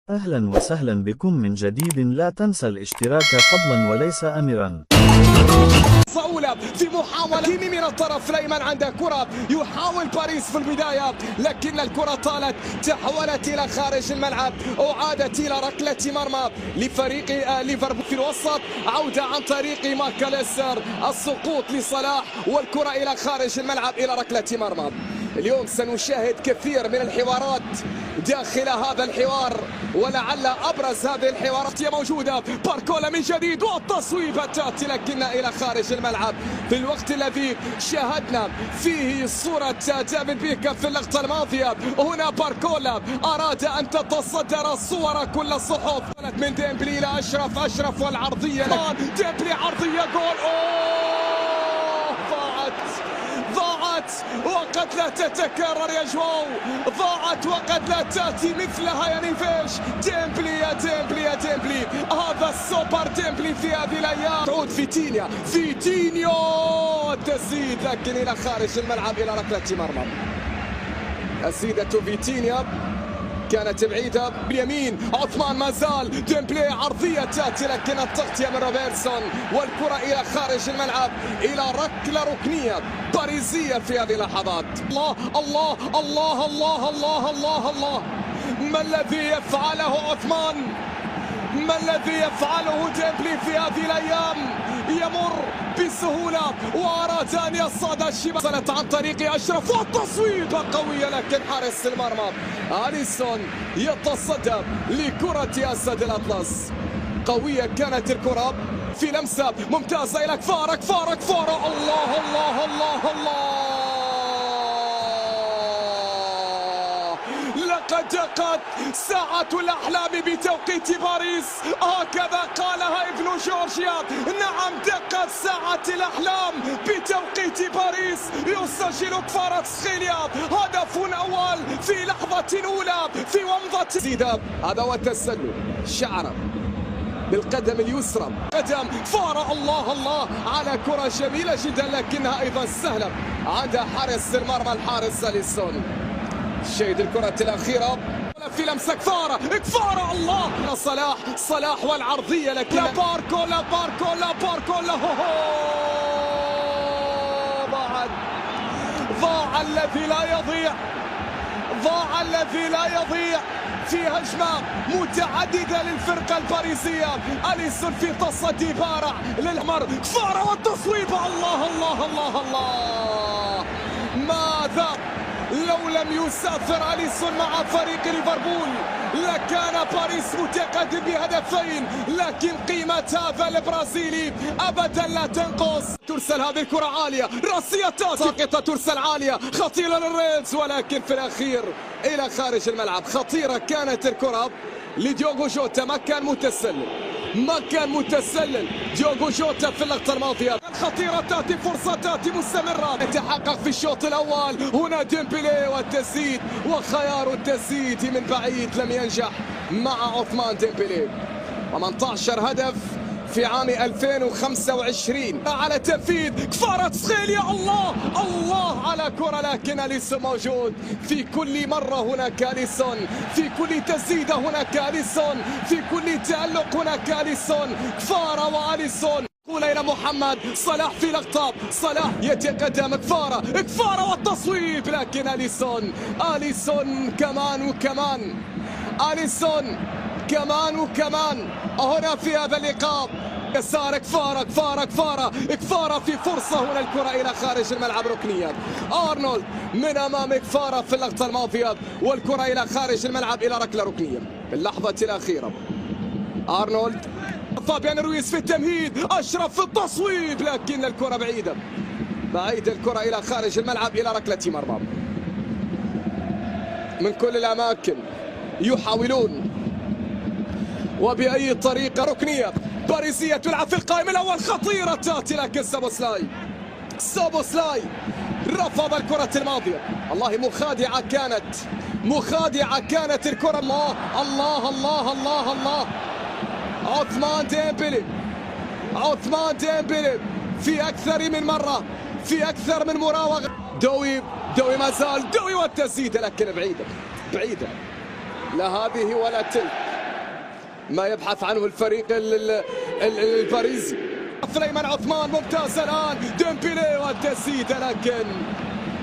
أهلا وسهلا بكم من جديد. لا تنسى الاشتراك فضلا وليس أمرا. فاولة في محاولة من الطرف الأيمن عند كرة يحاول باريس في البداية، لكن الكرة طالت تحولت إلى خارج الملعب وعادت إلى ركلة مرمى لفريق ليفربول. في الوسط عودة عن طريق ماكاليستر، السقوط لصلاح والكرة إلى خارج الملعب إلى ركلة مرمى. اليوم سنشاهد كثير من الحوارات داخل هذا الحوار، ولعل أبرز هذه الحوارات هي موجودة. باركولا من جديد والتصويبة تأتي لكن إلى خارج الملعب في الوقت الذي شاهدنا فيه صورة ديفيد بيكهام في اللقطة الماضية. هنا باركولا أراد أن تتصدر الصور كل الصحف من ديمبلي إلى أشرف والعرضية ديمبلي عرضية جول. ضاعت وقد لا تتكرر يا جواو، ضاعت وقد لا تأتي مثلها يا نيفيش. ديمبلي يا ديمبلي يا ديمبلي، هذا السوبر ديمبلي في هذه الأيام. تعود فيتينيو تسديد لكن إلى خارج الملعب إلى ركلة مرمى. تسديدة فيتينيا كانت بعيدة باليمين، عثمان ما زال، ديمبلي عرضية تأتي لكن التغطية من روبرتسون والكرة إلى خارج الملعب إلى ركلة ركنية باريزية في هذه اللحظات. الله الله الله الله الله الله الله، ما الذي يفعله عثمان؟ ما الذي يفعله ديمبلي في هذه الأيام؟ يمر بسهولة وأراد أن يصعد الشباك، وصلت عن طريق أشرف والتصويبة قوية لكن حارس المرمى أليسون يتصدى لكرة أسد الأطلس. قوية كانت الكرة في لمسة ممتازة إلى كفارة. الله الله الله الله، لقد دقت ساعة الأحلام بتوقيت باريس، هكذا قالها ابن جورجيا. نعم دقت ساعة الأحلام بتوقيت باريس. يسجل كفاراتسخيليا هدف أول في لحظة أولى في ومضة زيدة. هذا هو التسلل، شعره بالقدم اليسرى، قدم فارة. الله الله على كرة جميلة جدا لكنها أيضا سهلة عند حارس المرمى الحارس أليسون. شاهد الكرة الأخيرة في لمسة كفارة الله، صلاح والعرضية لكن باركولا ضاع الذي لا يضيع في هجمة متعددة للفرقة الباريسية. أليسون في تصدي بارع للأحمر، كفارة والتصويبة. الله الله الله الله، ماذا لو لم يسافر أليسون مع فريق ليفربول لكان باريس متقدم بهدفين، لكن قيمة هذا البرازيلي أبدا لا تنقص. ترسل هذه الكرة عالية، راسية ساقطة ترسل عالية خطيرة للريدز، ولكن في الأخير إلى خارج الملعب. خطيرة كانت الكرة لديوغو جوتا، ما كان متسلل ديوغو جوتا في اللقطة الماضية. الخطيرة تأتي، فرصة تأتي مستمرة، يتحقق في الشوط الأول. هنا ديمبلي والتسديد، وخيار التسديد من بعيد لم ينجح مع عثمان ديمبلي. 18 هدف في عام 2025 على تنفيذ كفاراتسخيليا. الله على كرة لكن أليسون موجود في كل مرة. هناك أليسون في كل تسديدة، هناك أليسون في كل تألق، هناك أليسون. كفارة وأليسون إلى محمد صلاح في لقطة، صلاح يتقدم، كفارة والتصويب لكن أليسون كمان وكمان، أليسون كمان وكمان. هنا في هذا اللقاء يسار كفارة في فرصة. هنا الكرة إلى خارج الملعب ركنية. أرنولد من أمام كفارة في اللقطة الماضية والكرة إلى خارج الملعب إلى ركلة ركنية باللحظة الأخيرة. أرنولد، فابيان رويس في التمهيد، أشرف في التصويب لكن الكرة بعيدة الكرة إلى خارج الملعب إلى ركلة مرمى. من كل الأماكن يحاولون وبأي طريقة ركنية باريسية تلعب في القائم الأول، خطيرة تأتي لكن سوبوسلاي رفض الكرة الماضية. الله مخادعة كانت الكرة. الله عثمان ديمبلي في أكثر من مرة، في أكثر من مراوغة. دوي ما زال والتسديد لكن بعيدة لا هذه ولا تلك. ما يبحث عنه الفريق الباريزي. سليمان عثمان ممتاز الآن، ديمبلي والتسديد، لكن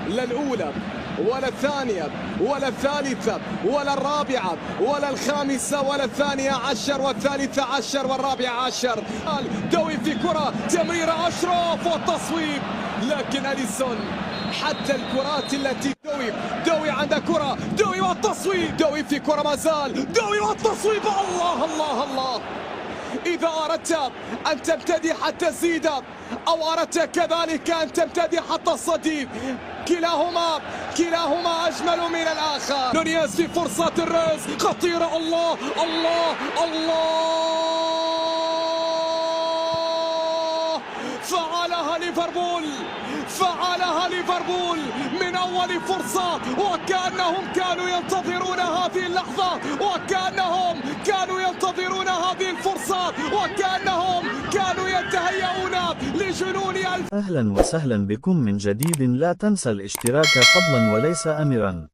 لا الأولى ولا الثانية ولا الثالثة ولا الرابعة ولا الخامسة ولا الثانية عشر والثالثة عشر والرابعة عشر. دوي في كرة، تمريرة أشرف والتصويب، لكن أليسون حتى الكرات التي دوي عند كرة، دوي والتصويب، دوي في كرة ما زال، دوي والتصويب. الله الله الله. إذا أردت أن تمتدح التسديد أو أردت كذلك أن تمتدح التصدي، كلاهما أجمل من الآخر. نونيز في فرصة الرز خطيرة، الله الله الله، فعلها ليفربول من أول فرصة، وكأنهم كانوا ينتظرون هذه اللحظة، وكأنهم كانوا ينتظرون هذه الفرصة، وكأنهم كانوا يتهيئون لجنون أهلا وسهلا بكم من جديد. لا تنسى الاشتراك فضلا وليس أمرا.